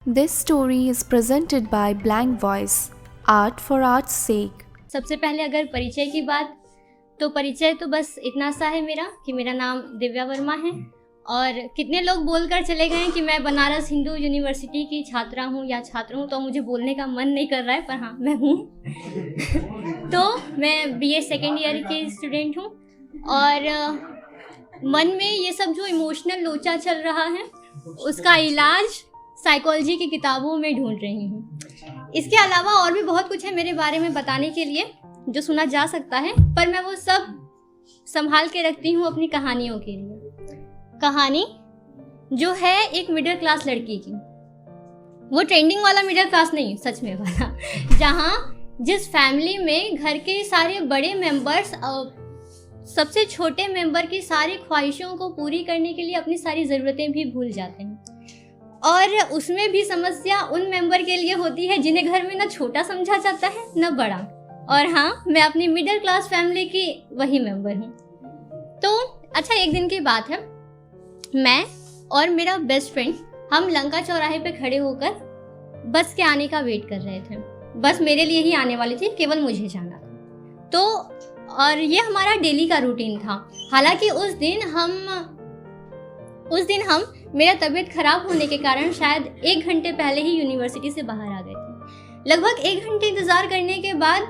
This story is presented by Blank Voice, Art for Art's sake. सबसे पहले अगर परिचय की बात, तो परिचय तो बस इतना सा है मेरा कि मेरा नाम दिव्या वर्मा है और कितने लोग बोलकर चले गए कि मैं बनारस हिंदू यूनिवर्सिटी की छात्रा हूँ या छात्र हूँ, तो मुझे बोलने का मन नहीं कर रहा है, पर हाँ मैं हूँ। तो मैं बीए सेकेंड ईयर की स्टूडेंट हूँ और मन में ये सब जो इमोशनल लोचा चल रहा है उसका इलाज साइकोलॉजी की किताबों में ढूंढ रही हूँ। इसके अलावा और भी बहुत कुछ है मेरे बारे में बताने के लिए जो सुना जा सकता है, पर मैं वो सब संभाल के रखती हूँ अपनी कहानियों के लिए। कहानी जो है एक मिडिल क्लास लड़की की, वो ट्रेंडिंग वाला मिडिल क्लास नहीं, सच में वाला, जहाँ जिस फैमिली में घर के सारे बड़े मेंबर्स सबसे छोटे मेंबर की सारी ख्वाहिशों को पूरी करने के लिए अपनी सारी ज़रूरतें भी भूल जाते हैं। और उसमें भी समस्या उन मेंबर के लिए होती है जिन्हें घर में ना छोटा समझा जाता है न बड़ा। और हाँ, मैं अपनी मिडिल क्लास फैमिली की वही मेंबर हूँ। तो अच्छा, एक दिन की बात है, मैं और मेरा बेस्ट फ्रेंड हम लंका चौराहे पे खड़े होकर बस के आने का वेट कर रहे थे। बस मेरे लिए ही आने वाली थी, केवल मुझे जाना था। तो और ये हमारा डेली का रूटीन था। हालांकि उस दिन हम मेरा तबीयत खराब होने के कारण शायद 1 घंटे पहले ही यूनिवर्सिटी से बाहर आ गए थे। लगभग 1 घंटे इंतज़ार करने के बाद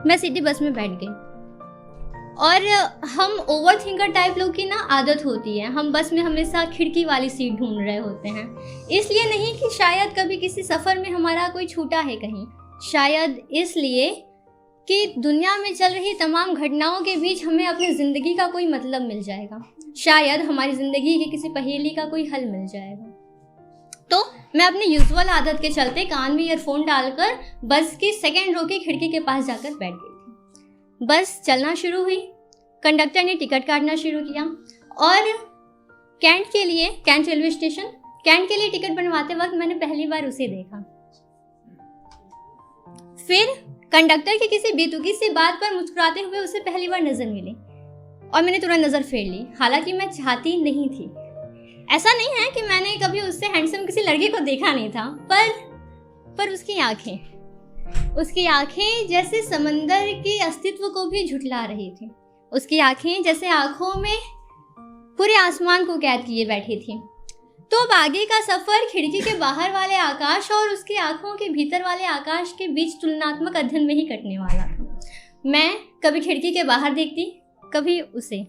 मैं सिटी बस में बैठ गई। और हम ओवर थिंकर टाइप लोग की ना आदत होती है, हम बस में हमेशा खिड़की वाली सीट ढूंढ रहे होते हैं। इसलिए नहीं कि शायद कभी किसी सफ़र में हमारा कोई छूटा है कहीं, शायद इसलिए कि दुनिया में चल रही तमाम घटनाओं के बीच हमें अपनी ज़िंदगी का कोई मतलब मिल जाएगा, शायद हमारी ज़िंदगी की किसी पहेली का कोई हल मिल जाएगा। तो मैं अपनी यूजुअल आदत के चलते कान में ईयरफोन डालकर बस की सेकेंड रो की खिड़की के पास जाकर बैठ गई थी। बस चलना शुरू हुई, कंडक्टर ने टिकट काटना शुरू किया और कैंट रेलवे स्टेशन, कैंट के लिए टिकट बनवाते वक्त मैंने पहली बार उसे देखा। फिर कंडक्टर की किसी बेतुकी सी बात पर मुस्कुराते हुए उसे पहली बार नजर मिली और मैंने तुरंत नजर फेर ली। हालांकि मैं चाहती नहीं थी। ऐसा नहीं है कि मैंने कभी उससे हैंडसम किसी लड़के को देखा नहीं था, पर उसकी आंखें जैसे समंदर के अस्तित्व को भी झुठला रही थी। उसकी आंखें जैसे आंखों में पूरे आसमान को कैद किए बैठी थी। तो अब आगे का सफर खिड़की के बाहर वाले आकाश और उसकी आंखों के भीतर वाले आकाश के बीच तुलनात्मक अध्ययन में ही कटने वाला था। मैं कभी खिड़की के बाहर देखती, कभी उसे,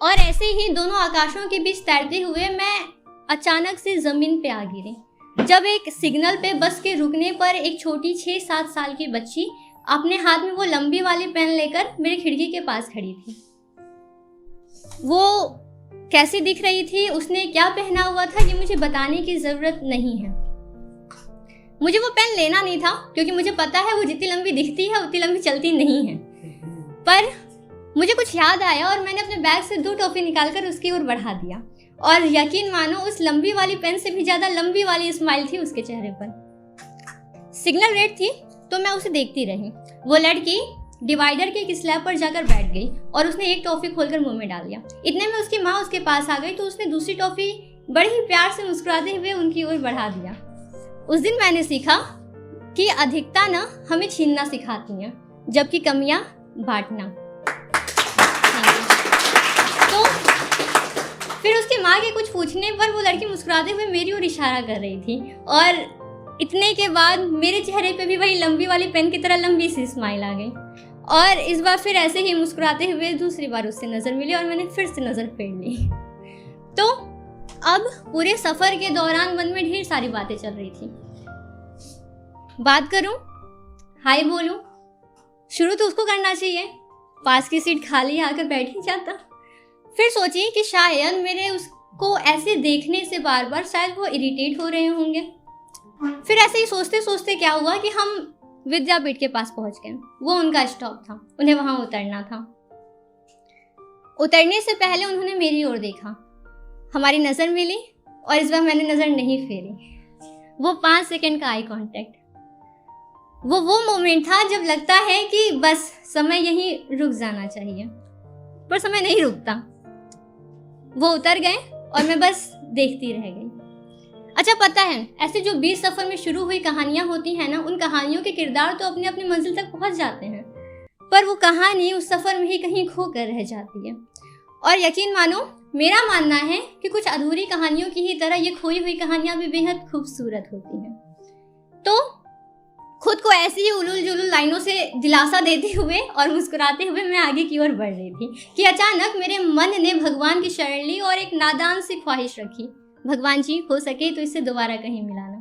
और ऐसे ही दोनों आकाशों के बीच तैरते हुए मैं अचानक से जमीन पे आ गिरी, जब एक सिग्नल पे बस के रुकने पर एक छोटी 6-7 साल की बच्ची अपने हाथ में वो लंबी वाली पेन लेकर मेरी खिड़की के पास खड़ी थी। वो कैसी दिख रही थी, उसने क्या पहना हुआ था, ये मुझे बताने की ज़रूरत नहीं है। मुझे वो पेन लेना नहीं था क्योंकि मुझे पता है वो जितनी लंबी दिखती है उतनी लंबी चलती नहीं है। पर मुझे कुछ याद आया और मैंने अपने बैग से 2 टॉफ़ी निकालकर उसकी ओर बढ़ा दिया और यकीन मानो उस लंबी वाली पेन से भी ज़्यादा लंबी वाली स्माइल थी उसके चेहरे पर। सिग्नल रेड थी तो मैं उसे देखती रही। वो लड़की डिवाइडर के एक स्लैब पर जाकर बैठ गई और उसने एक टॉफ़ी खोलकर मुंह में डाल दिया। इतने में उसकी माँ उसके पास आ गई तो उसने दूसरी टॉफ़ी बड़े ही प्यार से मुस्कुराते हुए उनकी ओर बढ़ा दिया। उस दिन मैंने सीखा कि अधिकता ना हमें छीनना सिखाती हैं, जबकि कमियां बांटना। तो फिर उसकी माँ के कुछ पूछने पर वो लड़की मुस्कुराते हुए मेरी ओर इशारा कर रही थी और इतने के बाद मेरे चेहरे पे भी वही लंबी वाली पेन की तरह लंबी सी स्माइल आ गई। और इस बार फिर ऐसे ही मुस्कुराते हुए दूसरी बार उससे नज़र मिली और मैंने फिर से नज़र फेर ली। तो अब पूरे सफ़र के दौरान मन में ढेर सारी बातें चल रही थी। बात करूं, हाय बोलूं, शुरू तो उसको करना चाहिए, पास की सीट खाली आकर बैठ ही जाता। फिर सोची कि शायद मेरे उसको ऐसे देखने से बार बार शायद वो इरिटेट हो रहे होंगे। फिर ऐसे ही सोचते सोचते क्या हुआ कि हम विद्यापीठ के पास पहुंच गए। वो उनका स्टॉप था, उन्हें वहां उतरना था। उतरने से पहले उन्होंने मेरी ओर देखा, हमारी नज़र मिली और इस बार मैंने नज़र नहीं फेरी। वो 5 सेकंड का आई कांटेक्ट, वो मोमेंट था जब लगता है कि बस समय यहीं रुक जाना चाहिए, पर समय नहीं रुकता। वो उतर गए और मैं बस देखती रह गई। अच्छा पता है, ऐसे जो बीच सफ़र में शुरू हुई कहानियाँ होती हैं ना, उन कहानियों के किरदार तो अपनी अपनी मंजिल तक पहुँच जाते हैं, पर वो कहानी उस सफ़र में ही कहीं खो कर रह जाती है। और यकीन मानो, मेरा मानना है कि कुछ अधूरी कहानियों की ही तरह ये खोई हुई कहानियाँ भी बेहद खूबसूरत होती हैं। तो खुद को ऐसी ही उलूल जुलूल लाइनों से दिलासा देते हुए और मुस्कुराते हुए मैं आगे की ओर बढ़ रही थी कि अचानक मेरे मन ने भगवान की शरण ली और एक नादान सी ख्वाहिश रखी, भगवान जी हो सके तो इससे दोबारा कहीं मिलाना।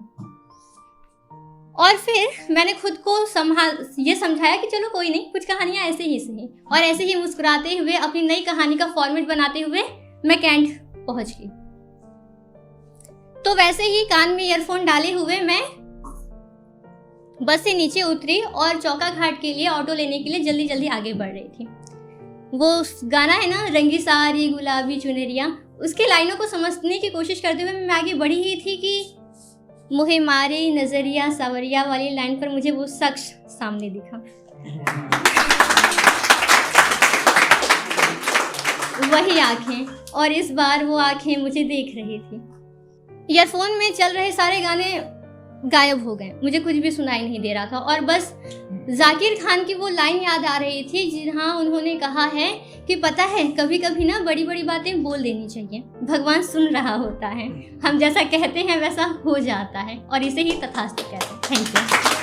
और फिर मैंने खुद को ये समझाया कि चलो कोई नहीं, कुछ कहानियाँ ऐसे ही सही। और ऐसे ही मुस्कुराते हुए अपनी नई कहानी का फॉर्मेट बनाते हुए मैं कैंट पहुंच गई। तो वैसे ही कान में ईयरफोन डाले हुए मैं बस से नीचे उतरी और चौका घाट के लिए ऑटो लेने के लिए जल्दी जल्दी आगे बढ़ रही थी। वो गाना है ना, रंगी सारी गुलाबी चुनरिया, उसके लाइनों को समझने की कोशिश करते हुए मैं आगे बढ़ी ही थी कि मुहे मारे नजरिया सावरिया वाली लाइन पर मुझे वो शख्स सामने दिखा। वही आंखें, और इस बार वो आंखें मुझे देख रही थी। ईयरफोन में चल रहे सारे गाने गायब हो गए, मुझे कुछ भी सुनाई नहीं दे रहा था और बस जाकिर खान की वो लाइन याद आ रही थी जहाँ उन्होंने कहा है कि पता है कभी कभी ना बड़ी बड़ी बातें बोल देनी चाहिए, भगवान सुन रहा होता है, हम जैसा कहते हैं वैसा हो जाता है, और इसे ही तथास्तु कहते हैं। Thank you.